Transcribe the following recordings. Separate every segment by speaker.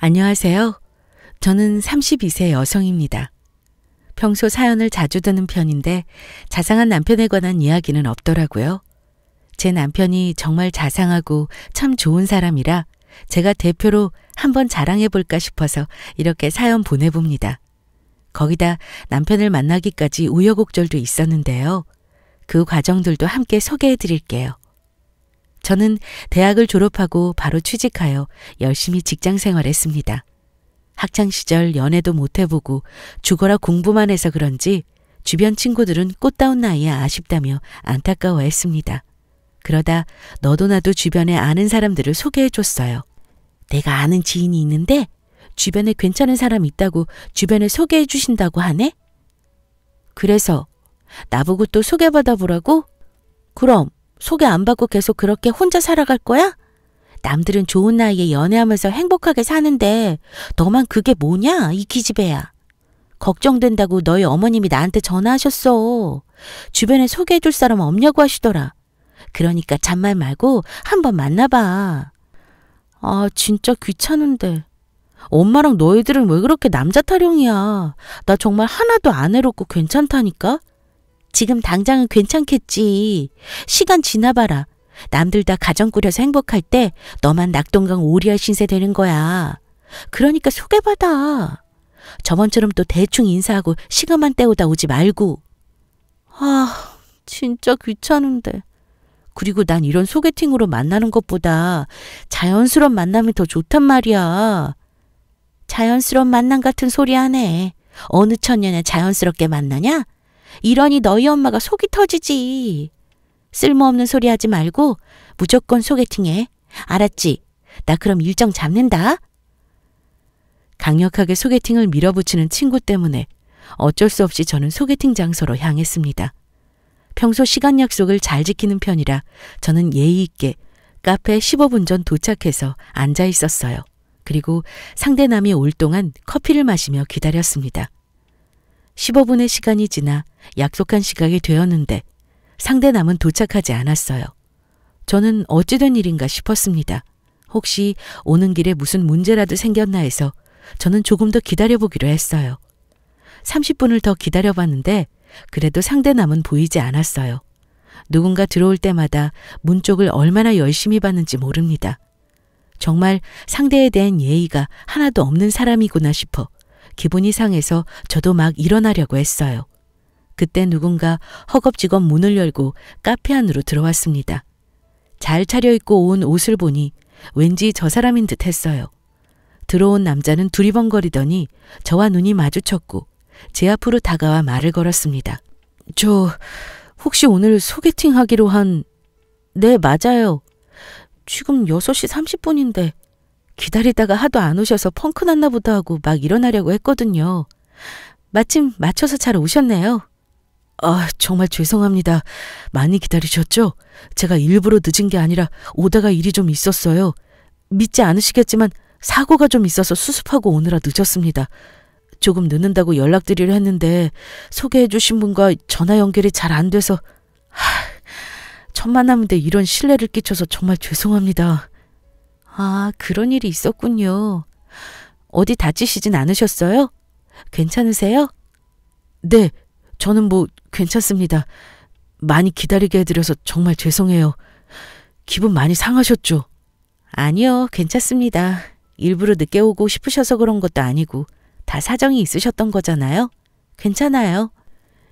Speaker 1: 안녕하세요. 저는 32세 여성입니다. 평소 사연을 자주 듣는 편인데 자상한 남편에 관한 이야기는 없더라고요. 제 남편이 정말 자상하고 참 좋은 사람이라 제가 대표로 한번 자랑해볼까 싶어서 이렇게 사연 보내봅니다. 거기다 남편을 만나기까지 우여곡절도 있었는데요. 그 과정들도 함께 소개해드릴게요. 저는 대학을 졸업하고 바로 취직하여 열심히 직장 생활했습니다. 학창시절 연애도 못 해보고 죽어라 공부만 해서 그런지 주변 친구들은 꽃다운 나이에 아쉽다며 안타까워했습니다. 그러다 너도 나도 주변에 아는 사람들을 소개해줬어요. 내가 아는 지인이 있는데 주변에 괜찮은 사람 있다고 주변에 소개해 주신다고 하네? 그래서 나보고 또 소개받아 보라고? 그럼 소개 안 받고 계속 그렇게 혼자 살아갈 거야? 남들은 좋은 나이에 연애하면서 행복하게 사는데 너만 그게 뭐냐 이 기집애야. 걱정된다고 너희 어머님이 나한테 전화하셨어. 주변에 소개해줄 사람 없냐고 하시더라. 그러니까 잔말 말고 한번 만나봐. 아 진짜 귀찮은데. 엄마랑 너희들은 왜 그렇게 남자 타령이야. 나 정말 하나도 안 해롭고 괜찮다니까. 지금 당장은 괜찮겠지. 시간 지나봐라. 남들 다 가정 꾸려서 행복할 때 너만 낙동강 오리알 신세 되는 거야. 그러니까 소개받아. 저번처럼 또 대충 인사하고 시간만 때우다 오지 말고. 아, 진짜 귀찮은데. 그리고 난 이런 소개팅으로 만나는 것보다 자연스러운 만남이 더 좋단 말이야. 자연스러운 만남 같은 소리 하네. 어느 천년에 자연스럽게 만나냐? 이러니 너희 엄마가 속이 터지지. 쓸모없는 소리 하지 말고 무조건 소개팅해. 알았지? 나 그럼 일정 잡는다. 강력하게 소개팅을 밀어붙이는 친구 때문에 어쩔 수 없이 저는 소개팅 장소로 향했습니다. 평소 시간 약속을 잘 지키는 편이라 저는 예의 있게 카페 15분 전 도착해서 앉아 있었어요. 그리고 상대남이 올 동안 커피를 마시며 기다렸습니다. 15분의 시간이 지나 약속한 시각이 되었는데 상대남은 도착하지 않았어요. 저는 어찌된 일인가 싶었습니다. 혹시 오는 길에 무슨 문제라도 생겼나 해서 저는 조금 더 기다려보기로 했어요. 30분을 더 기다려봤는데 그래도 상대남은 보이지 않았어요. 누군가 들어올 때마다 문 쪽을 얼마나 열심히 봤는지 모릅니다. 정말 상대에 대한 예의가 하나도 없는 사람이구나 싶어 기분이 상해서 저도 막 일어나려고 했어요. 그때 누군가 허겁지겁 문을 열고 카페 안으로 들어왔습니다. 잘 차려입고 온 옷을 보니 왠지 저 사람인 듯 했어요. 들어온 남자는 두리번거리더니 저와 눈이 마주쳤고 제 앞으로 다가와 말을 걸었습니다. 저 혹시 오늘 소개팅 하기로 한... 네, 맞아요. 지금 6시 30분인데 기다리다가 하도 안 오셔서 펑크 났나 보다 하고 막 일어나려고 했거든요. 마침 맞춰서 잘 오셨네요. 아, 정말 죄송합니다. 많이 기다리셨죠? 제가 일부러 늦은 게 아니라 오다가 일이 좀 있었어요. 믿지 않으시겠지만 사고가 좀 있어서 수습하고 오느라 늦었습니다. 조금 늦는다고 연락드리려 했는데 소개해 주신 분과 전화 연결이 잘 안 돼서 첫 만남인데 이런 신뢰를 끼쳐서 정말 죄송합니다. 아, 그런 일이 있었군요. 어디 다치시진 않으셨어요? 괜찮으세요? 네, 저는 뭐 괜찮습니다. 많이 기다리게 해드려서 정말 죄송해요. 기분 많이 상하셨죠? 아니요, 괜찮습니다. 일부러 늦게 오고 싶으셔서 그런 것도 아니고 다 사정이 있으셨던 거잖아요. 괜찮아요.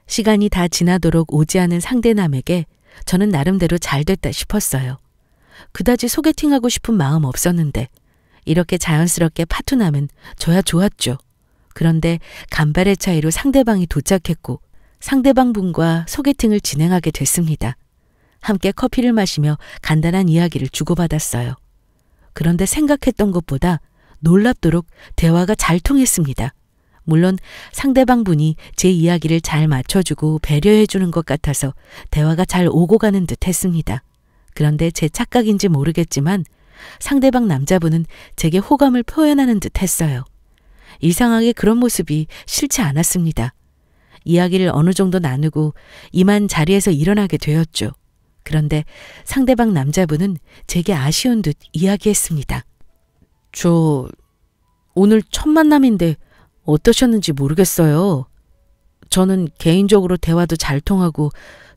Speaker 1: 시간이 다 지나도록 오지 않은 상대남에게 저는 나름대로 잘 됐다 싶었어요. 그다지 소개팅하고 싶은 마음 없었는데 이렇게 자연스럽게 파투나면 저야 좋았죠. 그런데 간발의 차이로 상대방이 도착했고 상대방 분과 소개팅을 진행하게 됐습니다. 함께 커피를 마시며 간단한 이야기를 주고받았어요. 그런데 생각했던 것보다 놀랍도록 대화가 잘 통했습니다. 물론 상대방 분이 제 이야기를 잘 맞춰주고 배려해주는 것 같아서 대화가 잘 오고 가는 듯 했습니다. 그런데 제 착각인지 모르겠지만 상대방 남자분은 제게 호감을 표현하는 듯 했어요. 이상하게 그런 모습이 싫지 않았습니다. 이야기를 어느 정도 나누고 이만 자리에서 일어나게 되었죠. 그런데 상대방 남자분은 제게 아쉬운 듯 이야기했습니다. 저 오늘 첫 만남인데 어떠셨는지 모르겠어요. 저는 개인적으로 대화도 잘 통하고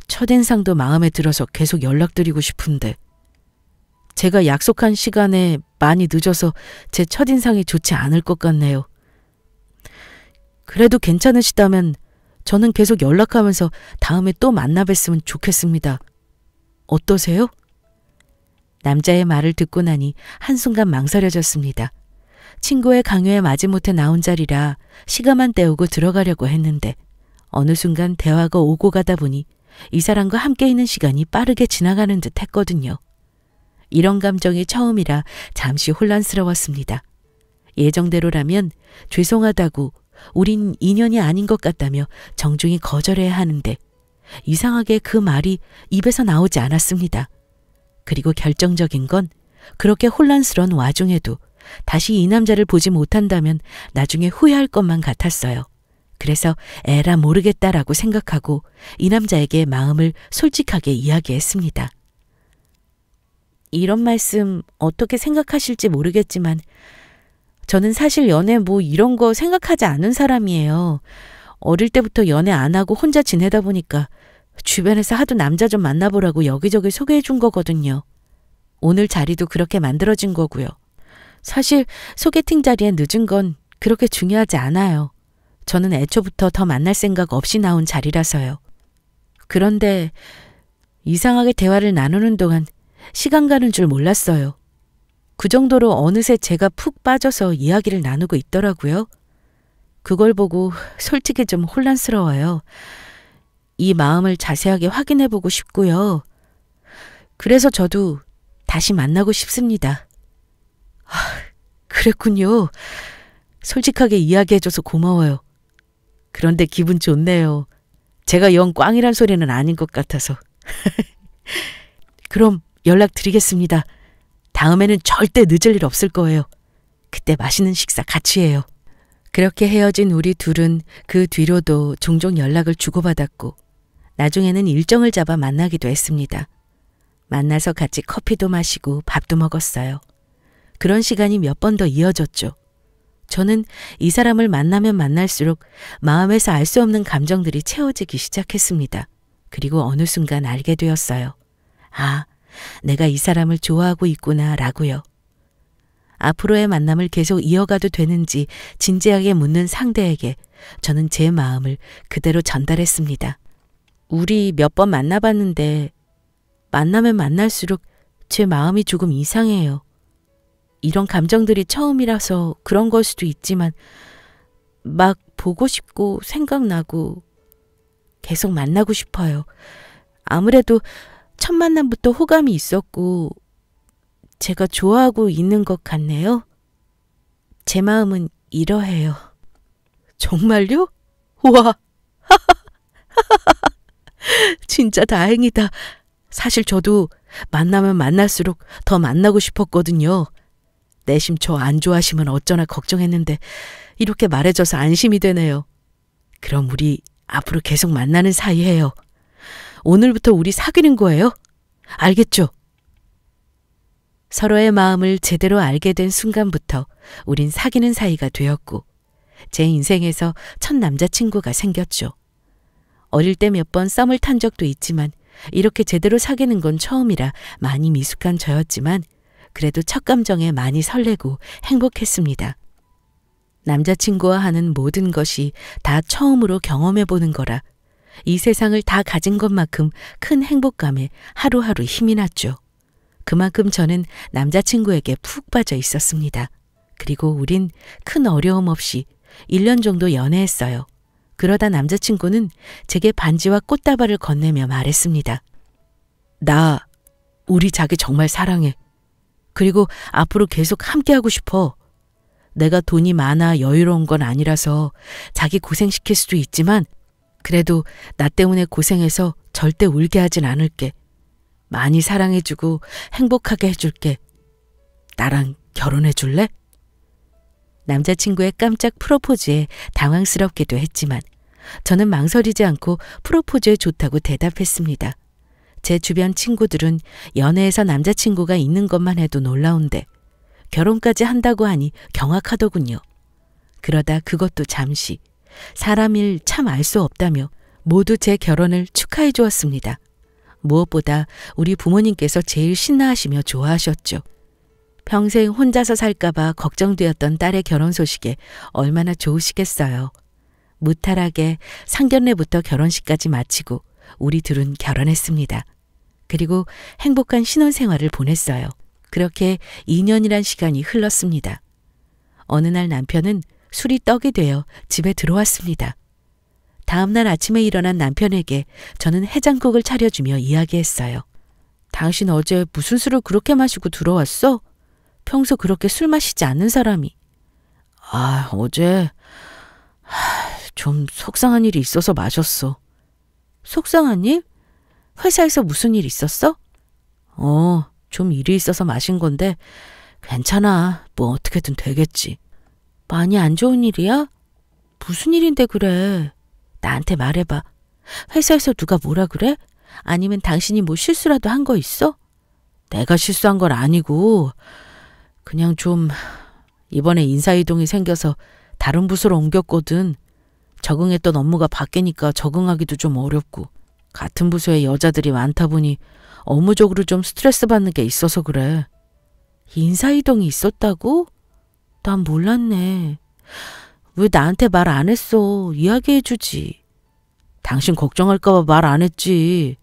Speaker 1: 첫인상도 마음에 들어서 계속 연락드리고 싶은데 제가 약속한 시간에 많이 늦어서 제 첫인상이 좋지 않을 것 같네요. 그래도 괜찮으시다면 저는 계속 연락하면서 다음에 또 만나 뵀으면 좋겠습니다. 어떠세요? 남자의 말을 듣고 나니 한순간 망설여졌습니다. 친구의 강요에 마지못해 나온 자리라 시간만 때우고 들어가려고 했는데 어느 순간 대화가 오고 가다 보니 이 사람과 함께 있는 시간이 빠르게 지나가는 듯 했거든요. 이런 감정이 처음이라 잠시 혼란스러웠습니다. 예정대로라면 죄송하다고 우린 인연이 아닌 것 같다며 정중히 거절해야 하는데 이상하게 그 말이 입에서 나오지 않았습니다. 그리고 결정적인 건 그렇게 혼란스러운 와중에도 다시 이 남자를 보지 못한다면 나중에 후회할 것만 같았어요. 그래서 에라 모르겠다라고 생각하고 이 남자에게 마음을 솔직하게 이야기했습니다. 이런 말씀 어떻게 생각하실지 모르겠지만 저는 사실 연애 뭐 이런 거 생각하지 않은 사람이에요. 어릴 때부터 연애 안 하고 혼자 지내다 보니까 주변에서 하도 남자 좀 만나보라고 여기저기 소개해 준 거거든요. 오늘 자리도 그렇게 만들어진 거고요. 사실 소개팅 자리에 늦은 건 그렇게 중요하지 않아요. 저는 애초부터 더 만날 생각 없이 나온 자리라서요. 그런데 이상하게 대화를 나누는 동안 시간 가는 줄 몰랐어요. 그 정도로 어느새 제가 푹 빠져서 이야기를 나누고 있더라고요. 그걸 보고 솔직히 좀 혼란스러워요. 이 마음을 자세하게 확인해보고 싶고요. 그래서 저도 다시 만나고 싶습니다. 그랬군요. 솔직하게 이야기해줘서 고마워요. 그런데 기분 좋네요. 제가 영 꽝이란 소리는 아닌 것 같아서. 그럼 연락드리겠습니다. 다음에는 절대 늦을 일 없을 거예요. 그때 맛있는 식사 같이 해요. 그렇게 헤어진 우리 둘은 그 뒤로도 종종 연락을 주고받았고 나중에는 일정을 잡아 만나기도 했습니다. 만나서 같이 커피도 마시고 밥도 먹었어요. 그런 시간이 몇 번 더 이어졌죠. 저는 이 사람을 만나면 만날수록 마음에서 알 수 없는 감정들이 채워지기 시작했습니다. 그리고 어느 순간 알게 되었어요. 아, 내가 이 사람을 좋아하고 있구나 라고요. 앞으로의 만남을 계속 이어가도 되는지 진지하게 묻는 상대에게 저는 제 마음을 그대로 전달했습니다. 우리 몇 번 만나봤는데 만나면 만날수록 제 마음이 조금 이상해요. 이런 감정들이 처음이라서 그런 걸 수도 있지만 막 보고 싶고 생각나고 계속 만나고 싶어요. 아무래도 첫 만남부터 호감이 있었고 제가 좋아하고 있는 것 같네요. 제 마음은 이러해요. 정말요? 와, 진짜 다행이다. 사실 저도 만나면 만날수록 더 만나고 싶었거든요. 내심 저 안 좋아하시면 어쩌나 걱정했는데 이렇게 말해줘서 안심이 되네요. 그럼 우리 앞으로 계속 만나는 사이예요. 오늘부터 우리 사귀는 거예요? 알겠죠? 서로의 마음을 제대로 알게 된 순간부터 우린 사귀는 사이가 되었고 제 인생에서 첫 남자친구가 생겼죠. 어릴 때 몇 번 썸을 탄 적도 있지만 이렇게 제대로 사귀는 건 처음이라 많이 미숙한 저였지만 그래도 첫 감정에 많이 설레고 행복했습니다. 남자친구와 하는 모든 것이 다 처음으로 경험해보는 거라 이 세상을 다 가진 것만큼 큰 행복감에 하루하루 힘이 났죠. 그만큼 저는 남자친구에게 푹 빠져 있었습니다. 그리고 우린 큰 어려움 없이 1년 정도 연애했어요. 그러다 남자친구는 제게 반지와 꽃다발을 건네며 말했습니다. 나 우리 자기 정말 사랑해. 그리고 앞으로 계속 함께하고 싶어. 내가 돈이 많아 여유로운 건 아니라서 자기 고생시킬 수도 있지만 그래도 나 때문에 고생해서 절대 울게 하진 않을게. 많이 사랑해주고 행복하게 해줄게. 나랑 결혼해 줄래? 남자친구의 깜짝 프로포즈에 당황스럽기도 했지만 저는 망설이지 않고 프로포즈에 좋다고 대답했습니다. 제 주변 친구들은 연애에서 남자친구가 있는 것만 해도 놀라운데 결혼까지 한다고 하니 경악하더군요. 그러다 그것도 잠시. 사람 일 참 알 수 없다며 모두 제 결혼을 축하해 주었습니다. 무엇보다 우리 부모님께서 제일 신나하시며 좋아하셨죠. 평생 혼자서 살까봐 걱정되었던 딸의 결혼 소식에 얼마나 좋으시겠어요. 무탈하게 상견례부터 결혼식까지 마치고 우리 둘은 결혼했습니다. 그리고 행복한 신혼생활을 보냈어요. 그렇게 2년이란 시간이 흘렀습니다. 어느 날 남편은 술이 떡이 되어 집에 들어왔습니다. 다음날 아침에 일어난 남편에게 저는 해장국을 차려주며 이야기했어요. 당신 어제 무슨 술을 그렇게 마시고 들어왔어? 평소 그렇게 술 마시지 않는 사람이. 어제 좀 속상한 일이 있어서 마셨어. 속상한 일? 회사에서 무슨 일 있었어? 좀 일이 있어서 마신 건데 괜찮아. 뭐 어떻게든 되겠지. 많이 안 좋은 일이야? 무슨 일인데 그래? 나한테 말해봐. 회사에서 누가 뭐라 그래? 아니면 당신이 뭐 실수라도 한 거 있어? 내가 실수한 건 아니고 그냥 좀 이번에 인사이동이 생겨서 다른 부서로 옮겼거든. 적응했던 업무가 바뀌니까 적응하기도 좀 어렵고 같은 부서에 여자들이 많다 보니 업무적으로 좀 스트레스 받는 게 있어서 그래. 인사이동이 있었다고? 난 몰랐네. 왜 나한테 말 안 했어? 이야기해주지. 당신 걱정할까 봐 말 안 했지.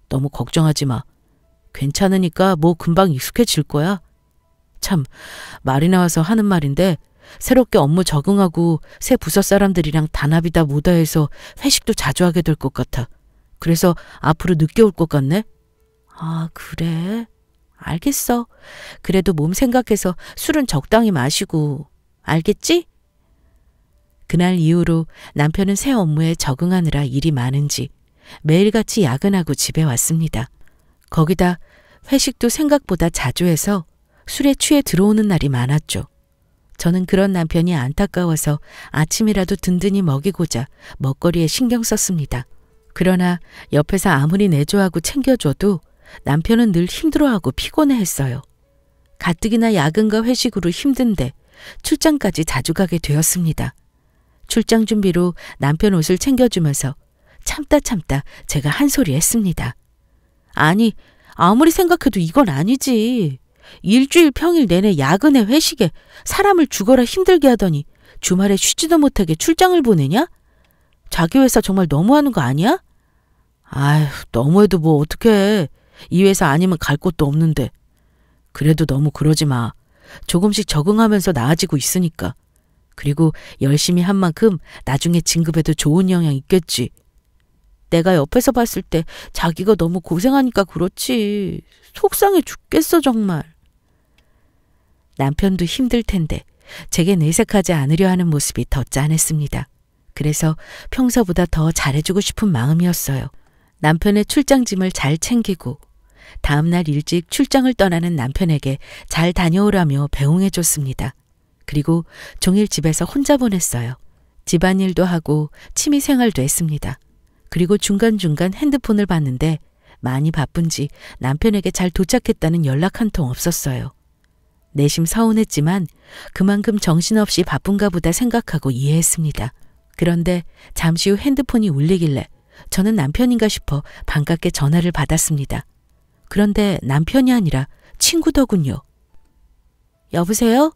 Speaker 1: 너무 걱정하지 마. 괜찮으니까 뭐 금방 익숙해질 거야. 참, 말이 나와서 하는 말인데 새롭게 업무 적응하고 새 부서 사람들이랑 단합이다 뭐다 해서 회식도 자주 하게 될 것 같아. 그래서 앞으로 늦게 올 것 같네. 그래? 알겠어. 그래도 몸 생각해서 술은 적당히 마시고. 알겠지? 그날 이후로 남편은 새 업무에 적응하느라 일이 많은지 매일같이 야근하고 집에 왔습니다. 거기다 회식도 생각보다 자주 해서 술에 취해 들어오는 날이 많았죠. 저는 그런 남편이 안타까워서 아침이라도 든든히 먹이고자 먹거리에 신경 썼습니다. 그러나 옆에서 아무리 내조하고 챙겨줘도 남편은 늘 힘들어하고 피곤해했어요. 가뜩이나 야근과 회식으로 힘든데 출장까지 자주 가게 되었습니다. 출장 준비로 남편 옷을 챙겨주면서 참다 제가 한 소리 했습니다. 아니, 아무리 생각해도 이건 아니지. 일주일 평일 내내 야근에 회식에 사람을 죽어라 힘들게 하더니 주말에 쉬지도 못하게 출장을 보내냐? 자기 회사 정말 너무하는 거 아니야? 너무해도 뭐 어떡해. 이 회사 아니면 갈 곳도 없는데. 그래도 너무 그러지 마. 조금씩 적응하면서 나아지고 있으니까. 그리고 열심히 한 만큼 나중에 진급에도 좋은 영향 있겠지. 내가 옆에서 봤을 때 자기가 너무 고생하니까 그렇지. 속상해 죽겠어 정말. 남편도 힘들 텐데 제게 내색하지 않으려 하는 모습이 더 짠했습니다. 그래서 평소보다 더 잘해주고 싶은 마음이었어요. 남편의 출장짐을 잘 챙기고 다음날 일찍 출장을 떠나는 남편에게 잘 다녀오라며 배웅해줬습니다. 그리고 종일 집에서 혼자 보냈어요. 집안일도 하고 취미생활도 했습니다. 그리고 중간중간 핸드폰을 봤는데 많이 바쁜지 남편에게 잘 도착했다는 연락 한 통 없었어요. 내심 서운했지만 그만큼 정신없이 바쁜가 보다 생각하고 이해했습니다. 그런데 잠시 후 핸드폰이 울리길래 저는 남편인가 싶어 반갑게 전화를 받았습니다. 그런데 남편이 아니라 친구더군요. 여보세요?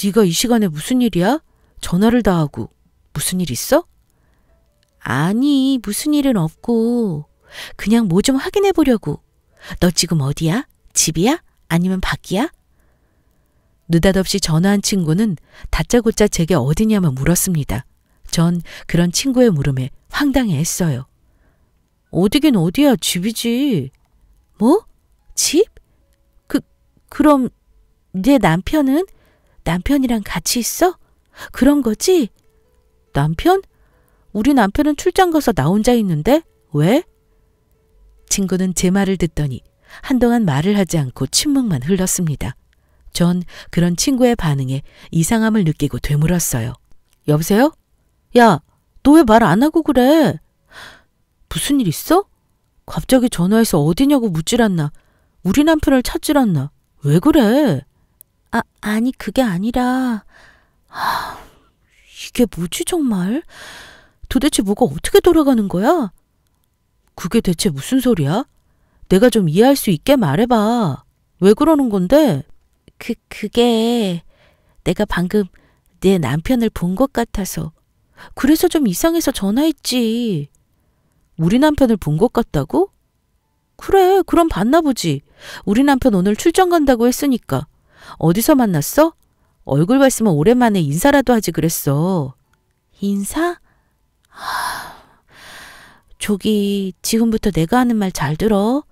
Speaker 1: 네가 이 시간에 무슨 일이야? 전화를 다 하고. 무슨 일 있어? 아니, 무슨 일은 없고 그냥 뭐 좀 확인해 보려고. 너 지금 어디야? 집이야? 아니면 밖이야? 느닷없이 전화한 친구는 다짜고짜 제게 어디냐며 물었습니다. 전 그런 친구의 물음에 황당해했어요. 어디긴 어디야? 집이지. 뭐? 집? 그럼 네 남편은? 남편이랑 같이 있어? 그런 거지? 남편? 우리 남편은 출장 가서 나 혼자 있는데? 왜? 친구는 제 말을 듣더니 한동안 말을 하지 않고 침묵만 흘렀습니다. 전 그런 친구의 반응에 이상함을 느끼고 되물었어요. 여보세요? 야, 너 왜 말 안 하고 그래? 무슨 일 있어? 갑자기 전화해서 어디냐고 묻질 않나. 우리 남편을 찾질 않나. 왜 그래? 아니 그게 아니라 이게 뭐지 정말? 도대체 뭐가 어떻게 돌아가는 거야? 그게 대체 무슨 소리야? 내가 좀 이해할 수 있게 말해봐. 왜 그러는 건데? 그게 내가 방금 내 남편을 본 것 같아서. 그래서 좀 이상해서 전화했지. 우리 남편을 본 것 같다고? 그래, 그럼 봤나 보지. 우리 남편 오늘 출장 간다고 했으니까. 어디서 만났어? 얼굴 봤으면 오랜만에 인사라도 하지 그랬어. 인사? 저기 지금부터 내가 하는 말 잘 들어.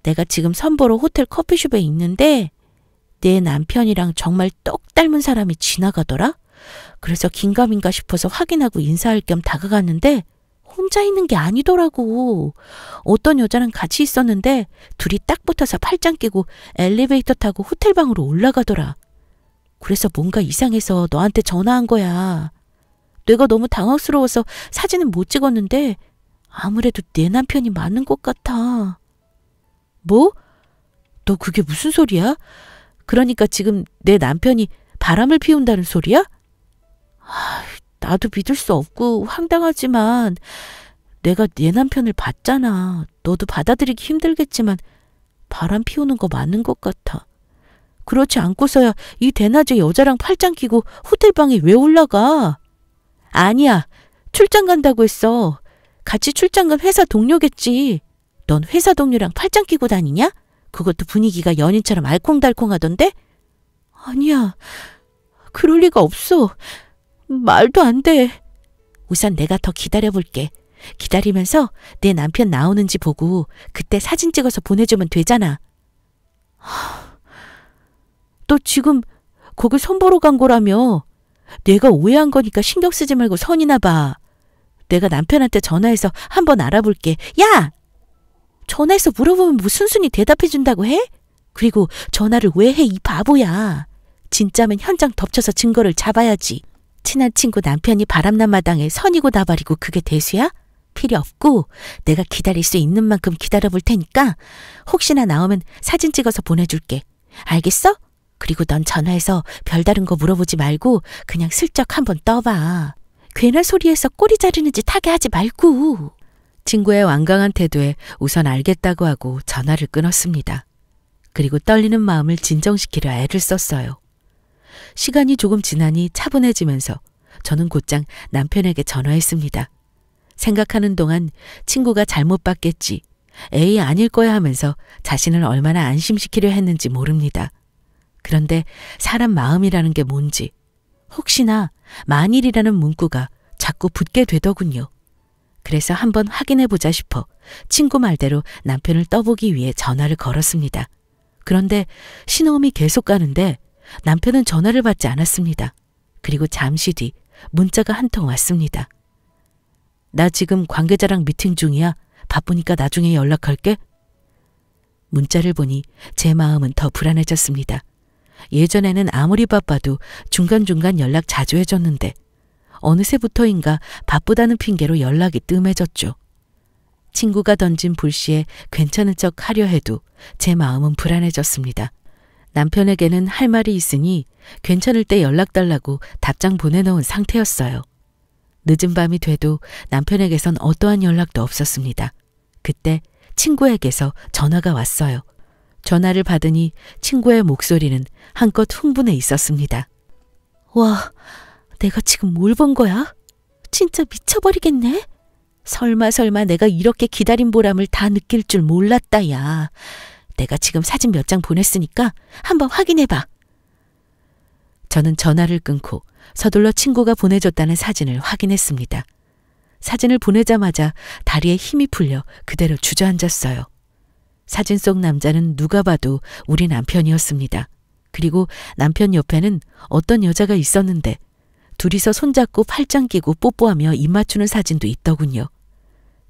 Speaker 1: 내가 지금 선보러 호텔 커피숍에 있는데 내 남편이랑 정말 똑 닮은 사람이 지나가더라. 그래서 긴가민가 싶어서 확인하고 인사할 겸 다가갔는데 혼자 있는 게 아니더라고. 어떤 여자랑 같이 있었는데 둘이 딱 붙어서 팔짱 끼고 엘리베이터 타고 호텔 방으로 올라가더라. 그래서 뭔가 이상해서 너한테 전화한 거야. 내가 너무 당황스러워서 사진은 못 찍었는데 아무래도 내 남편이 맞는 것 같아. 뭐? 너 그게 무슨 소리야? 그러니까 지금 내 남편이 바람을 피운다는 소리야? 나도 믿을 수 없고 황당하지만 내가 내 남편을 봤잖아. 너도 받아들이기 힘들겠지만 바람 피우는 거 맞는 것 같아. 그렇지 않고서야 이 대낮에 여자랑 팔짱 끼고 호텔방에 왜 올라가? 아니야. 출장 간다고 했어. 같이 출장 간 회사 동료겠지. 넌 회사 동료랑 팔짱 끼고 다니냐? 그것도 분위기가 연인처럼 알콩달콩하던데? 아니야. 그럴 리가 없어. 말도 안 돼. 우선 내가 더 기다려볼게. 기다리면서 내 남편 나오는지 보고 그때 사진 찍어서 보내주면 되잖아. 너 지금 거기 손보러 간 거라며. 내가 오해한 거니까 신경 쓰지 말고 선이나 봐. 내가 남편한테 전화해서 한번 알아볼게. 야! 전화해서 물어보면 무슨 순위 대답해 준다고 해? 그리고 전화를 왜 해, 이 바보야. 진짜면 현장 덮쳐서 증거를 잡아야지. 친한 친구 남편이 바람난 마당에 선이고 나발이고 그게 대수야? 필요 없고 내가 기다릴 수 있는 만큼 기다려볼 테니까 혹시나 나오면 사진 찍어서 보내줄게. 알겠어? 그리고 넌 전화해서 별다른 거 물어보지 말고 그냥 슬쩍 한번 떠봐. 괜한 소리에서 꼬리 자르는 짓 하게 하지 말고. 친구의 완강한 태도에 우선 알겠다고 하고 전화를 끊었습니다. 그리고 떨리는 마음을 진정시키려 애를 썼어요. 시간이 조금 지나니 차분해지면서 저는 곧장 남편에게 전화했습니다. 생각하는 동안 친구가 잘못 봤겠지, 에이 아닐 거야 하면서 자신을 얼마나 안심시키려 했는지 모릅니다. 그런데 사람 마음이라는 게 뭔지, 혹시나 만일이라는 문구가 자꾸 붙게 되더군요. 그래서 한번 확인해보자 싶어 친구 말대로 남편을 떠보기 위해 전화를 걸었습니다. 그런데 신호음이 계속 가는데 남편은 전화를 받지 않았습니다. 그리고 잠시 뒤 문자가 한 통 왔습니다. 나 지금 관계자랑 미팅 중이야. 바쁘니까 나중에 연락할게. 문자를 보니 제 마음은 더 불안해졌습니다. 예전에는 아무리 바빠도 중간중간 연락 자주 해줬는데 어느새부터인가 바쁘다는 핑계로 연락이 뜸해졌죠. 친구가 던진 불씨에 괜찮은 척 하려 해도 제 마음은 불안해졌습니다. 남편에게는 할 말이 있으니 괜찮을 때 연락 달라고 답장 보내놓은 상태였어요. 늦은 밤이 돼도 남편에게선 어떠한 연락도 없었습니다. 그때 친구에게서 전화가 왔어요. 전화를 받으니 친구의 목소리는 한껏 흥분해 있었습니다. 와, 내가 지금 뭘 본 거야? 진짜 미쳐버리겠네? 설마 내가 이렇게 기다린 보람을 다 느낄 줄 몰랐다, 야. 내가 지금 사진 몇 장 보냈으니까 한번 확인해봐. 저는 전화를 끊고 서둘러 친구가 보내줬다는 사진을 확인했습니다. 사진을 보내자마자 다리에 힘이 풀려 그대로 주저앉았어요. 사진 속 남자는 누가 봐도 우리 남편이었습니다. 그리고 남편 옆에는 어떤 여자가 있었는데 둘이서 손잡고 팔짱 끼고 뽀뽀하며 입 맞추는 사진도 있더군요.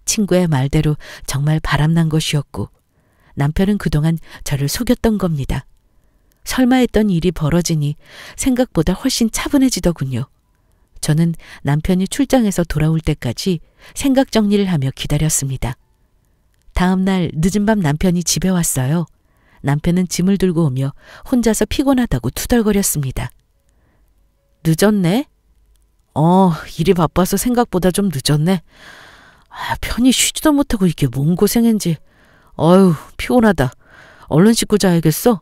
Speaker 1: 친구의 말대로 정말 바람난 것이었고 남편은 그동안 저를 속였던 겁니다. 설마 했던 일이 벌어지니 생각보다 훨씬 차분해지더군요. 저는 남편이 출장에서 돌아올 때까지 생각 정리를 하며 기다렸습니다. 다음 날 늦은 밤 남편이 집에 왔어요. 남편은 짐을 들고 오며 혼자서 피곤하다고 투덜거렸습니다. 늦었네? 일이 바빠서 생각보다 좀 늦었네. 편히 쉬지도 못하고 이게 뭔 고생인지. 어휴, 피곤하다. 얼른 씻고 자야겠어.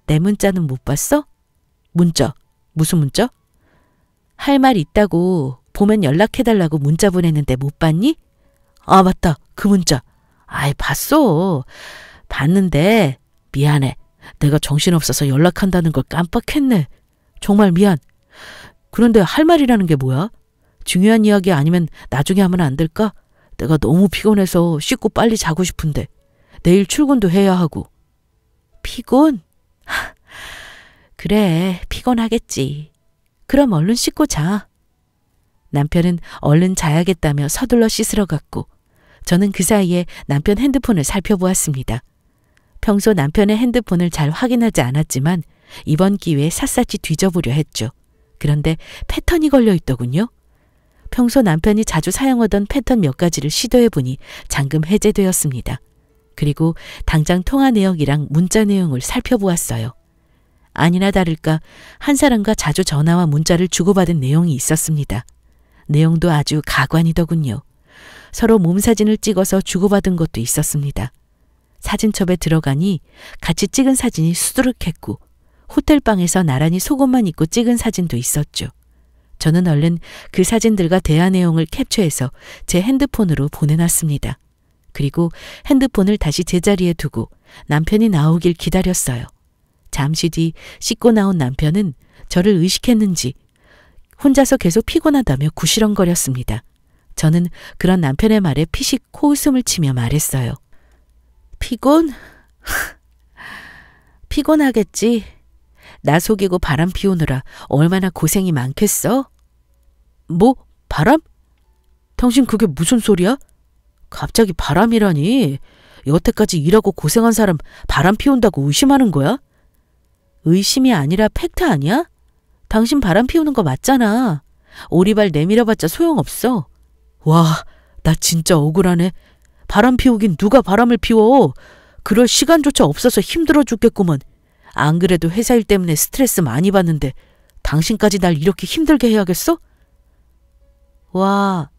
Speaker 1: 내 문자는 못 봤어? 문자? 무슨 문자? 할 말 있다고 보면 연락해달라고 문자 보냈는데 못 봤니? 아, 맞다. 그 문자. 봤어. 봤는데 미안해. 내가 정신없어서 연락한다는 걸 깜빡했네. 정말 미안. 그런데 할 말이라는 게 뭐야? 중요한 이야기 아니면 나중에 하면 안 될까? 내가 너무 피곤해서 씻고 빨리 자고 싶은데 내일 출근도 해야 하고. 피곤? 그래, 피곤하겠지. 그럼 얼른 씻고 자. 남편은 얼른 자야겠다며 서둘러 씻으러 갔고 저는 그 사이에 남편 핸드폰을 살펴보았습니다. 평소 남편의 핸드폰을 잘 확인하지 않았지만 이번 기회에 샅샅이 뒤져보려 했죠. 그런데 패턴이 걸려 있더군요. 평소 남편이 자주 사용하던 패턴 몇 가지를 시도해보니 잠금 해제되었습니다. 그리고 당장 통화 내역이랑 문자 내용을 살펴보았어요. 아니나 다를까 한 사람과 자주 전화와 문자를 주고받은 내용이 있었습니다. 내용도 아주 가관이더군요. 서로 몸사진을 찍어서 주고받은 것도 있었습니다. 사진첩에 들어가니 같이 찍은 사진이 수두룩했고 호텔방에서 나란히 속옷만 입고 찍은 사진도 있었죠. 저는 얼른 그 사진들과 대화 내용을 캡처해서 제 핸드폰으로 보내놨습니다. 그리고 핸드폰을 다시 제자리에 두고 남편이 나오길 기다렸어요. 잠시 뒤 씻고 나온 남편은 저를 의식했는지 혼자서 계속 피곤하다며 구시렁거렸습니다. 저는 그런 남편의 말에 피식 코웃음을 치며 말했어요. 피곤? 피곤하겠지. 나 속이고 바람 피우느라 얼마나 고생이 많겠어? 뭐? 바람? 당신 그게 무슨 소리야? 갑자기 바람이라니. 여태까지 일하고 고생한 사람 바람 피운다고 의심하는 거야? 의심이 아니라 팩트 아니야? 당신 바람 피우는 거 맞잖아. 오리발 내밀어봤자 소용없어. 와, 나 진짜 억울하네. 바람 피우긴 누가 바람을 피워. 그럴 시간조차 없어서 힘들어 죽겠구먼. 안 그래도 회사 일 때문에 스트레스 많이 받는데 당신까지 날 이렇게 힘들게 해야겠어? 와,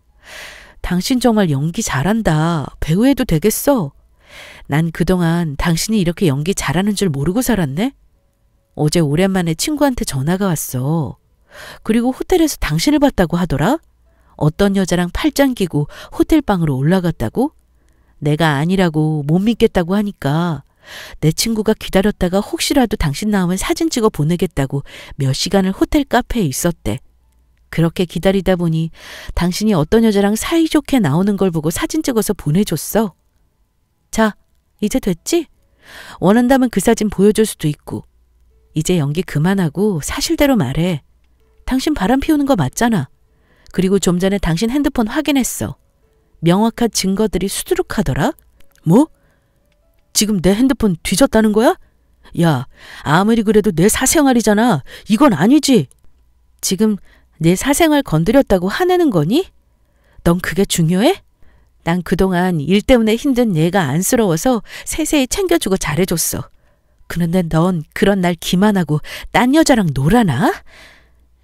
Speaker 1: 당신 정말 연기 잘한다. 배우해도 되겠어. 난 그동안 당신이 이렇게 연기 잘하는 줄 모르고 살았네. 어제 오랜만에 친구한테 전화가 왔어. 그리고 호텔에서 당신을 봤다고 하더라. 어떤 여자랑 팔짱 끼고 호텔방으로 올라갔다고? 내가 아니라고 못 믿겠다고 하니까 내 친구가 기다렸다가 혹시라도 당신 나오면 사진 찍어 보내겠다고 몇 시간을 호텔 카페에 있었대. 그렇게 기다리다 보니 당신이 어떤 여자랑 사이좋게 나오는 걸 보고 사진 찍어서 보내줬어. 자, 이제 됐지? 원한다면 그 사진 보여줄 수도 있고. 이제 연기 그만하고 사실대로 말해. 당신 바람 피우는 거 맞잖아. 그리고 좀 전에 당신 핸드폰 확인했어. 명확한 증거들이 수두룩하더라. 뭐? 지금 내 핸드폰 뒤졌다는 거야? 야, 아무리 그래도 내 사생활이잖아. 이건 아니지. 지금 내 사생활 건드렸다고 화내는 거니? 넌 그게 중요해? 난 그동안 일 때문에 힘든 내가 안쓰러워서 세세히 챙겨주고 잘해줬어. 그런데 넌 그런 날 기만하고 딴 여자랑 놀아나?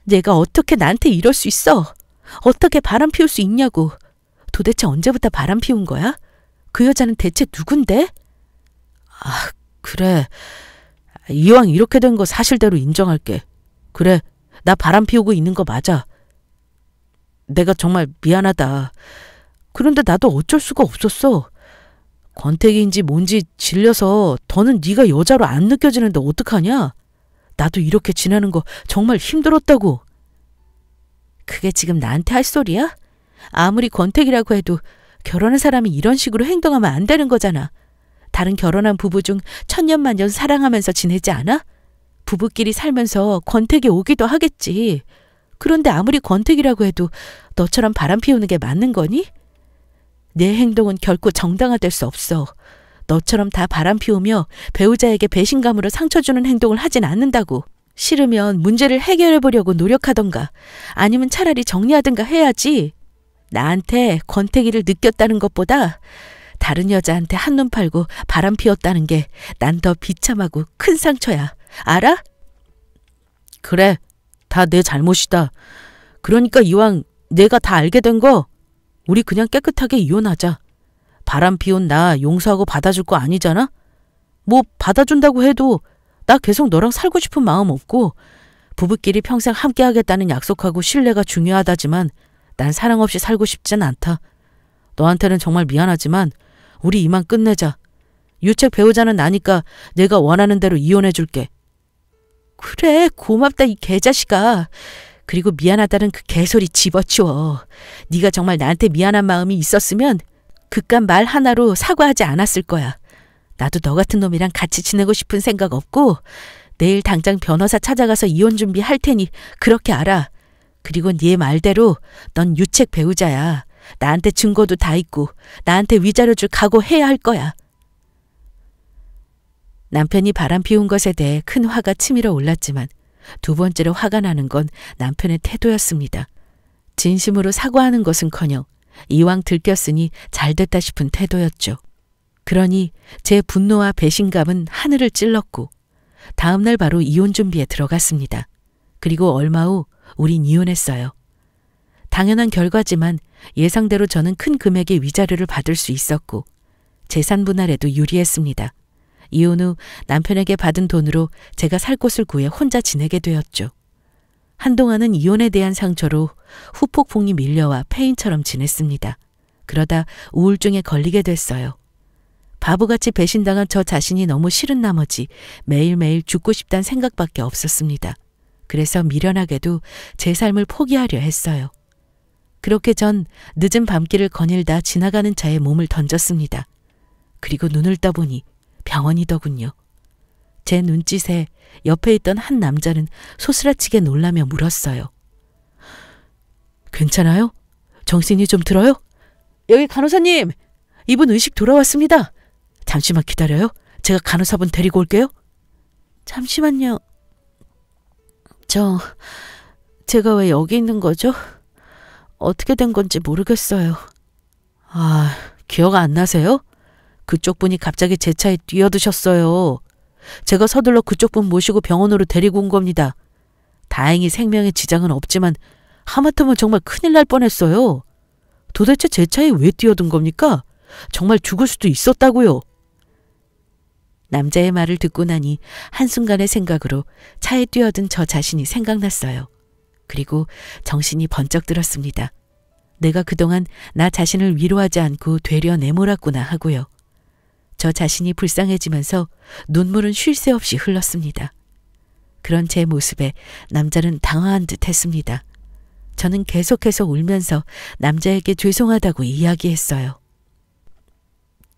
Speaker 1: 내가 어떻게 나한테 이럴 수 있어? 어떻게 바람 피울 수 있냐고. 도대체 언제부터 바람 피운 거야? 그 여자는 대체 누군데? 아, 그래. 이왕 이렇게 된 거 사실대로 인정할게. 그래, 나 바람 피우고 있는 거 맞아. 내가 정말 미안하다. 그런데 나도 어쩔 수가 없었어. 권태기인지 뭔지 질려서 더는 네가 여자로 안 느껴지는데 어떡하냐? 나도 이렇게 지내는 거 정말 힘들었다고. 그게 지금 나한테 할 소리야? 아무리 권태기라고 해도 결혼한 사람이 이런 식으로 행동하면 안 되는 거잖아. 다른 결혼한 부부 중 천년만년 사랑하면서 지내지 않아? 부부끼리 살면서 권태기 오기도 하겠지. 그런데 아무리 권태기라고 해도 너처럼 바람 피우는 게 맞는 거니? 내 행동은 결코 정당화될 수 없어. 너처럼 다 바람 피우며 배우자에게 배신감으로 상처 주는 행동을 하진 않는다고. 싫으면 문제를 해결해 보려고 노력하던가 아니면 차라리 정리하든가 해야지. 나한테 권태기를 느꼈다는 것보다 다른 여자한테 한눈 팔고 바람 피웠다는 게 난 더 비참하고 큰 상처야. 알아? 그래, 다 내 잘못이다. 그러니까 이왕 내가 다 알게 된 거 우리 그냥 깨끗하게 이혼하자. 바람 피운 나 용서하고 받아줄 거 아니잖아? 뭐 받아준다고 해도 나 계속 너랑 살고 싶은 마음 없고 부부끼리 평생 함께 하겠다는 약속하고 신뢰가 중요하다지만 난 사랑 없이 살고 싶진 않다. 너한테는 정말 미안하지만 우리 이만 끝내자. 유책 배우자는 나니까 내가 원하는 대로 이혼해 줄게. 그래, 고맙다 이 개자식아. 그리고 미안하다는 그 개소리 집어치워. 네가 정말 나한테 미안한 마음이 있었으면 그깟 말 하나로 사과하지 않았을 거야. 나도 너 같은 놈이랑 같이 지내고 싶은 생각 없고 내일 당장 변호사 찾아가서 이혼 준비할 테니 그렇게 알아. 그리고 네 말대로 넌 유책 배우자야. 나한테 증거도 다 있고 나한테 위자료 줄 각오해야 할 거야. 남편이 바람 피운 것에 대해 큰 화가 치밀어 올랐지만 두 번째로 화가 나는 건 남편의 태도였습니다. 진심으로 사과하는 것은커녕 이왕 들켰으니 잘됐다 싶은 태도였죠. 그러니 제 분노와 배신감은 하늘을 찔렀고 다음 날 바로 이혼 준비에 들어갔습니다. 그리고 얼마 후 우린 이혼했어요. 당연한 결과지만 예상대로 저는 큰 금액의 위자료를 받을 수 있었고 재산 분할에도 유리했습니다. 이혼 후 남편에게 받은 돈으로 제가 살 곳을 구해 혼자 지내게 되었죠. 한동안은 이혼에 대한 상처로 후폭풍이 밀려와 폐인처럼 지냈습니다. 그러다 우울증에 걸리게 됐어요. 바보같이 배신당한 저 자신이 너무 싫은 나머지 매일매일 죽고 싶다는 생각밖에 없었습니다. 그래서 미련하게도 제 삶을 포기하려 했어요. 그렇게 전 늦은 밤길을 거닐다 지나가는 차에 몸을 던졌습니다. 그리고 눈을 떠보니 병원이더군요. 제 눈짓에 옆에 있던 한 남자는 소스라치게 놀라며 물었어요. 괜찮아요? 정신이 좀 들어요? 여기 간호사님! 이분 의식 돌아왔습니다. 잠시만 기다려요. 제가 간호사분 데리고 올게요. 잠시만요. 제가 왜 여기 있는 거죠? 어떻게 된 건지 모르겠어요. 아, 기억 안 나세요? 그쪽 분이 갑자기 제 차에 뛰어드셨어요. 제가 서둘러 그쪽 분 모시고 병원으로 데리고 온 겁니다. 다행히 생명에 지장은 없지만 하마터면 정말 큰일 날 뻔했어요. 도대체 제 차에 왜 뛰어든 겁니까? 정말 죽을 수도 있었다고요. 남자의 말을 듣고 나니 한순간의 생각으로 차에 뛰어든 저 자신이 생각났어요. 그리고 정신이 번쩍 들었습니다. 내가 그동안 나 자신을 위로하지 않고 되려 내몰았구나 하고요. 저 자신이 불쌍해지면서 눈물은 쉴 새 없이 흘렀습니다. 그런 제 모습에 남자는 당황한 듯 했습니다. 저는 계속해서 울면서 남자에게 죄송하다고 이야기했어요.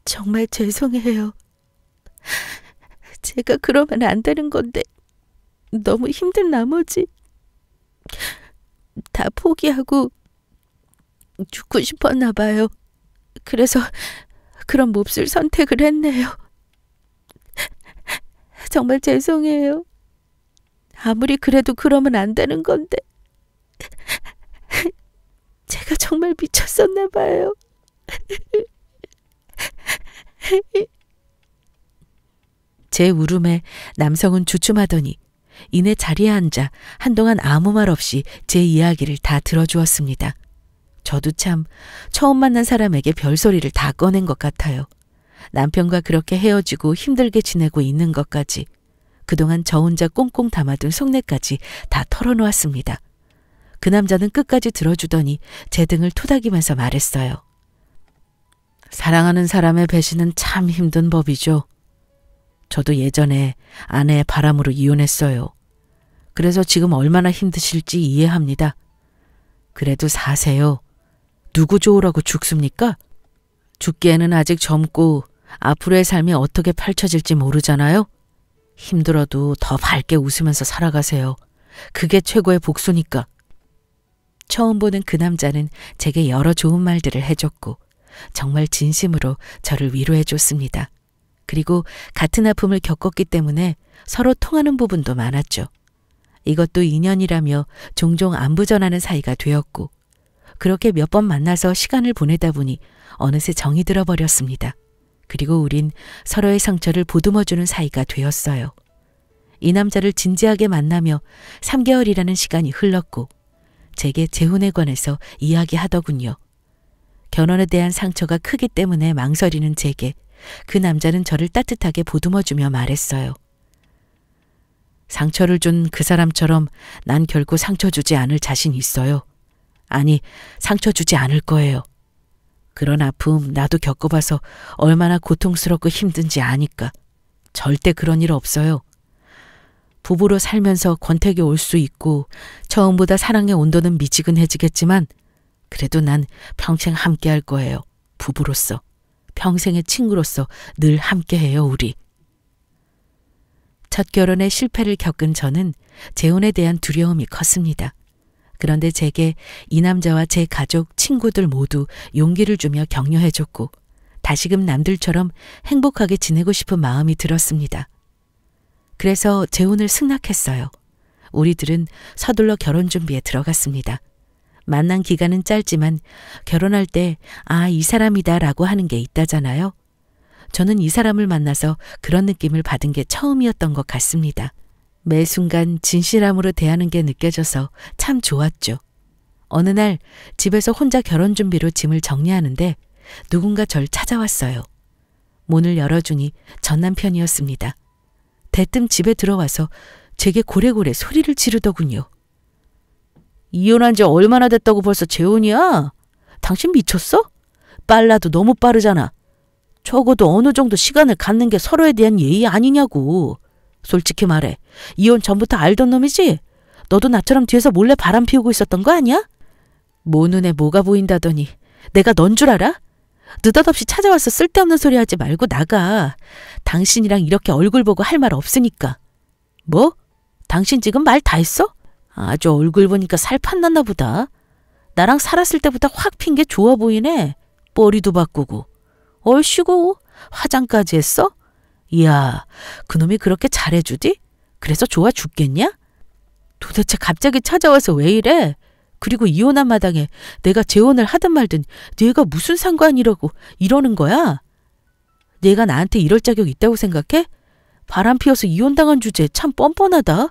Speaker 1: 정말 죄송해요. 제가 그러면 안 되는 건데 너무 힘든 나머지 다 포기하고 죽고 싶었나 봐요. 그래서 그런 몹쓸 선택을 했네요. 정말 죄송해요. 아무리 그래도 그러면 안 되는 건데 제가 정말 미쳤었나 봐요. 제 울음에 남성은 주춤하더니 이내 자리에 앉아 한동안 아무 말 없이 제 이야기를 다 들어주었습니다. 저도 참 처음 만난 사람에게 별소리를 다 꺼낸 것 같아요. 남편과 그렇게 헤어지고 힘들게 지내고 있는 것까지, 그동안 저 혼자 꽁꽁 담아둔 속내까지 다 털어놓았습니다. 그 남자는 끝까지 들어주더니 제 등을 토닥이면서 말했어요. 사랑하는 사람의 배신은 참 힘든 법이죠. 저도 예전에 아내의 바람으로 이혼했어요. 그래서 지금 얼마나 힘드실지 이해합니다. 그래도 사세요. 누구 좋으라고 죽습니까? 죽기에는 아직 젊고 앞으로의 삶이 어떻게 펼쳐질지 모르잖아요. 힘들어도 더 밝게 웃으면서 살아가세요. 그게 최고의 복수니까. 처음 보는 그 남자는 제게 여러 좋은 말들을 해줬고 정말 진심으로 저를 위로해 줬습니다. 그리고 같은 아픔을 겪었기 때문에 서로 통하는 부분도 많았죠. 이것도 인연이라며 종종 안부 전하는 사이가 되었고, 그렇게 몇 번 만나서 시간을 보내다 보니 어느새 정이 들어버렸습니다. 그리고 우린 서로의 상처를 보듬어주는 사이가 되었어요. 이 남자를 진지하게 만나며 3개월이라는 시간이 흘렀고, 제게 재혼에 관해서 이야기하더군요. 결혼에 대한 상처가 크기 때문에 망설이는 제게 그 남자는 저를 따뜻하게 보듬어주며 말했어요. 상처를 준 그 사람처럼 난 결코 상처 주지 않을 자신 있어요. 아니, 상처 주지 않을 거예요. 그런 아픔 나도 겪어봐서 얼마나 고통스럽고 힘든지 아니까. 절대 그런 일 없어요. 부부로 살면서 권태기 올 수 있고 처음보다 사랑의 온도는 미지근해지겠지만 그래도 난 평생 함께 할 거예요. 부부로서. 평생의 친구로서 늘 함께해요, 우리. 첫 결혼의 실패를 겪은 저는 재혼에 대한 두려움이 컸습니다. 그런데 제게 이 남자와 제 가족, 친구들 모두 용기를 주며 격려해줬고 다시금 남들처럼 행복하게 지내고 싶은 마음이 들었습니다. 그래서 재혼을 승낙했어요. 우리들은 서둘러 결혼 준비에 들어갔습니다. 만난 기간은 짧지만 결혼할 때 이 사람이다 라고 하는 게 있다잖아요. 저는 이 사람을 만나서 그런 느낌을 받은 게 처음이었던 것 같습니다. 매 순간 진실함으로 대하는 게 느껴져서 참 좋았죠. 어느 날 집에서 혼자 결혼 준비로 짐을 정리하는데 누군가 절 찾아왔어요. 문을 열어주니 전 남편이었습니다. 대뜸 집에 들어와서 제게 고래고래 소리를 지르더군요. 이혼한 지 얼마나 됐다고 벌써 재혼이야? 당신 미쳤어? 빨라도 너무 빠르잖아. 적어도 어느 정도 시간을 갖는 게 서로에 대한 예의 아니냐고. 솔직히 말해. 이혼 전부터 알던 놈이지? 너도 나처럼 뒤에서 몰래 바람 피우고 있었던 거 아니야? 뭐 눈에 뭐가 보인다더니 내가 넌 줄 알아? 느닷없이 찾아와서 쓸데없는 소리 하지 말고 나가. 당신이랑 이렇게 얼굴 보고 할 말 없으니까. 뭐? 당신 지금 말 다 했어? 아주 얼굴 보니까 살 판났나 보다. 나랑 살았을 때보다 확 핀 게 좋아 보이네. 머리도 바꾸고. 얼씨구 화장까지 했어? 이야, 그놈이 그렇게 잘해주디? 그래서 좋아 죽겠냐? 도대체 갑자기 찾아와서 왜 이래? 그리고 이혼한 마당에 내가 재혼을 하든 말든 네가 무슨 상관이라고 이러는 거야? 네가 나한테 이럴 자격 있다고 생각해? 바람 피워서 이혼당한 주제에 참 뻔뻔하다.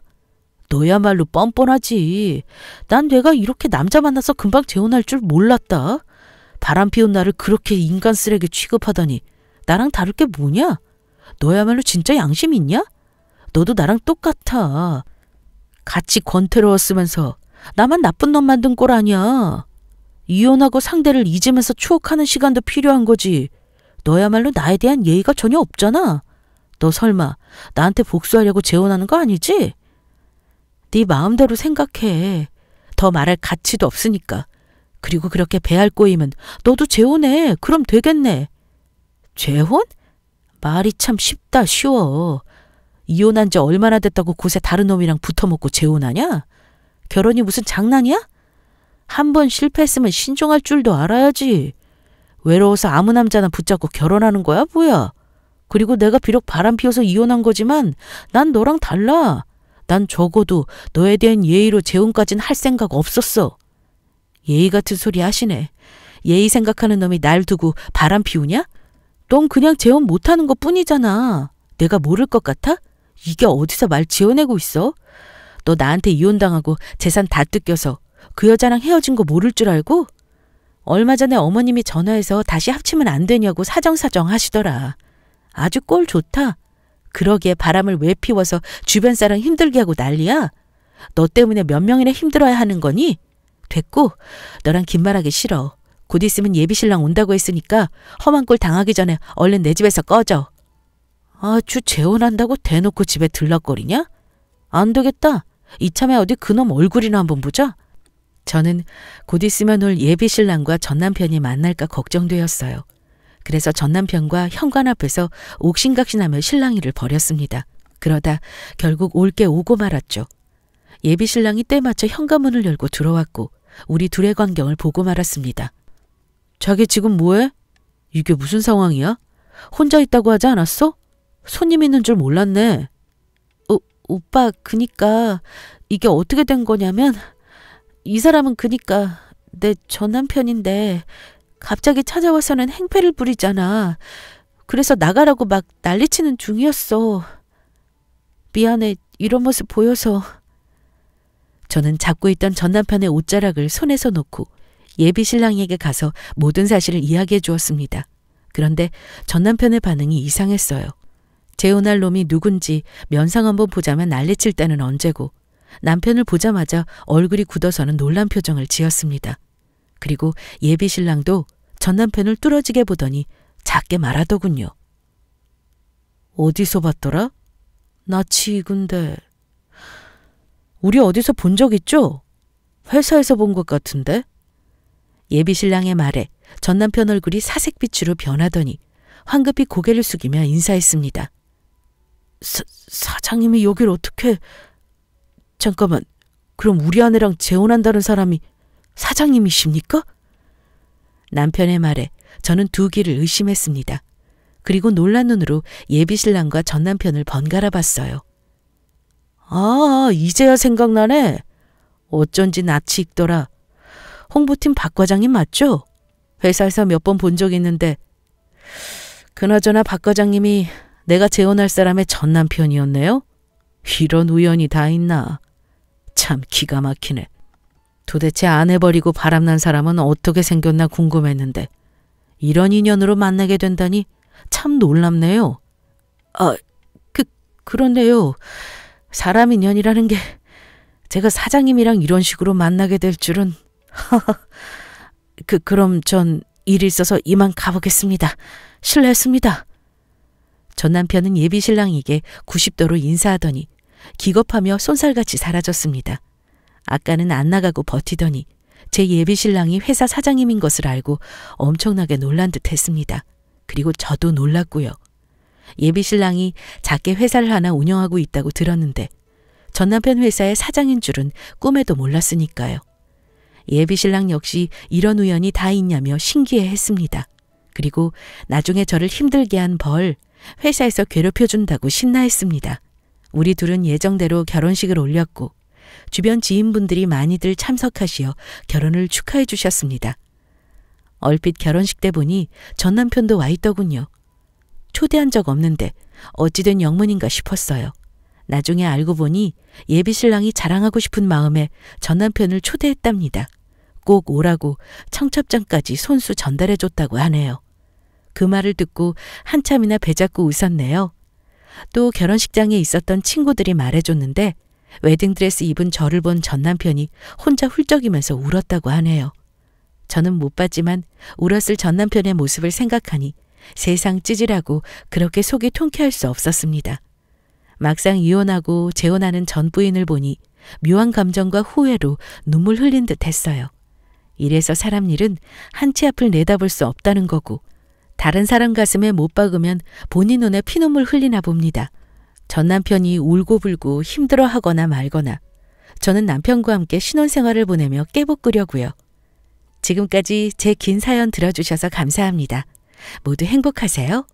Speaker 1: 너야말로 뻔뻔하지. 난 내가 이렇게 남자 만나서 금방 재혼할 줄 몰랐다. 바람 피운 나를 그렇게 인간 쓰레기 취급하다니 나랑 다를 게 뭐냐? 너야말로 진짜 양심 있냐? 너도 나랑 똑같아. 같이 권태로웠으면서 나만 나쁜 놈 만든 꼴 아니야. 이혼하고 상대를 잊으면서 추억하는 시간도 필요한 거지. 너야말로 나에 대한 예의가 전혀 없잖아. 너 설마 나한테 복수하려고 재혼하는 거 아니지? 네 마음대로 생각해. 더 말할 가치도 없으니까. 그리고 그렇게 배알 꼬이면 너도 재혼해. 그럼 되겠네. 재혼? 말이 참 쉽다 쉬워. 이혼한 지 얼마나 됐다고 곳에 다른 놈이랑 붙어먹고 재혼하냐? 결혼이 무슨 장난이야? 한 번 실패했으면 신중할 줄도 알아야지. 외로워서 아무 남자나 붙잡고 결혼하는 거야 뭐야? 그리고 내가 비록 바람 피워서 이혼한 거지만 난 너랑 달라. 난 적어도 너에 대한 예의로 재혼까진 할 생각 없었어. 예의 같은 소리 하시네. 예의 생각하는 놈이 날 두고 바람 피우냐? 넌 그냥 재혼 못하는 것 뿐이잖아. 내가 모를 것 같아? 이게 어디서 말 지어내고 있어? 너 나한테 이혼당하고 재산 다 뜯겨서 그 여자랑 헤어진 거 모를 줄 알고? 얼마 전에 어머님이 전화해서 다시 합치면 안 되냐고 사정사정 하시더라. 아주 꼴 좋다. 그러기에 바람을 왜 피워서 주변 사람 힘들게 하고 난리야? 너 때문에 몇 명이나 힘들어야 하는 거니? 됐고, 너랑 긴 말하기 싫어. 곧 있으면 예비신랑 온다고 했으니까 험한 꼴 당하기 전에 얼른 내 집에서 꺼져. 아주 재혼한다고 대놓고 집에 들락거리냐? 안 되겠다. 이참에 어디 그놈 얼굴이나 한번 보자. 저는 곧 있으면 올 예비신랑과 전남편이 만날까 걱정되었어요. 그래서 전남편과 현관 앞에서 옥신각신하며 실랑이를 벌였습니다. 그러다 결국 올 게 오고 말았죠. 예비신랑이 때 맞춰 현관문을 열고 들어왔고 우리 둘의 광경을 보고 말았습니다. 자기 지금 뭐해? 이게 무슨 상황이야? 혼자 있다고 하지 않았어? 손님 있는 줄 몰랐네. 오빠, 그니까 이게 어떻게 된 거냐면 이 사람은 그니까 내 전남편인데 갑자기 찾아와서는 행패를 부리잖아. 그래서 나가라고 막 난리치는 중이었어. 미안해, 이런 모습 보여서. 저는 잡고 있던 전 남편의 옷자락을 손에서 놓고 예비 신랑에게 가서 모든 사실을 이야기해 주었습니다. 그런데 전 남편의 반응이 이상했어요. 재혼할 놈이 누군지 면상 한번 보자면 난리칠 때는 언제고, 남편을 보자마자 얼굴이 굳어서는 놀란 표정을 지었습니다. 그리고 예비 신랑도 전 남편을 뚫어지게 보더니 작게 말하더군요. 어디서 봤더라? 나치 근데 우리 어디서 본 적 있죠? 회사에서 본 것 같은데? 예비 신랑의 말에 전 남편 얼굴이 사색빛으로 변하더니 황급히 고개를 숙이며 인사했습니다. 사장님이 여길 어떻게... 잠깐만, 그럼 우리 아내랑 재혼한다는 사람이 사장님이십니까? 남편의 말에 저는 두 귀를 의심했습니다. 그리고 놀란 눈으로 예비 신랑과 전 남편을 번갈아 봤어요. 아, 이제야 생각나네. 어쩐지 낯이 익더라. 홍보팀 박 과장님 맞죠? 회사에서 몇 번 본 적 있는데, 그나저나 박 과장님이 내가 재혼할 사람의 전 남편이었네요? 이런 우연이 다 있나. 참 기가 막히네. 도대체 아내 버리고 바람난 사람은 어떻게 생겼나 궁금했는데 이런 인연으로 만나게 된다니 참 놀랍네요. 그런데요. 사람 인연이라는 게 제가 사장님이랑 이런 식으로 만나게 될 줄은... 그럼 전 일 있어서 이만 가보겠습니다. 실례했습니다. 전 남편은 예비 신랑에게 90도로 인사하더니 기겁하며 쏜살같이 사라졌습니다. 아까는 안 나가고 버티더니 제 예비 신랑이 회사 사장님인 것을 알고 엄청나게 놀란 듯 했습니다. 그리고 저도 놀랐고요. 예비 신랑이 작게 회사를 하나 운영하고 있다고 들었는데 전 남편 회사의 사장인 줄은 꿈에도 몰랐으니까요. 예비 신랑 역시 이런 우연이 다 있냐며 신기해했습니다. 그리고 나중에 저를 힘들게 한 벌, 회사에서 괴롭혀준다고 신나했습니다. 우리 둘은 예정대로 결혼식을 올렸고 주변 지인분들이 많이들 참석하시어 결혼을 축하해 주셨습니다. 얼핏 결혼식 때 보니 전 남편도 와 있더군요. 초대한 적 없는데 어찌된 영문인가 싶었어요. 나중에 알고 보니 예비 신랑이 자랑하고 싶은 마음에 전 남편을 초대했답니다. 꼭 오라고 청첩장까지 손수 전달해 줬다고 하네요. 그 말을 듣고 한참이나 배잡고 웃었네요. 또 결혼식장에 있었던 친구들이 말해줬는데 웨딩드레스 입은 저를 본 전 남편이 혼자 훌쩍이면서 울었다고 하네요. 저는 못 봤지만 울었을 전 남편의 모습을 생각하니 세상 찌질하고 그렇게 속이 통쾌할 수 없었습니다. 막상 이혼하고 재혼하는 전 부인을 보니 묘한 감정과 후회로 눈물 흘린 듯 했어요. 이래서 사람 일은 한치 앞을 내다볼 수 없다는 거고 다른 사람 가슴에 못 박으면 본인 눈에 피눈물 흘리나 봅니다. 전 남편이 울고불고 힘들어하거나 말거나 저는 남편과 함께 신혼생활을 보내며 깨복꾸려고요. 지금까지 제 긴 사연 들어주셔서 감사합니다. 모두 행복하세요.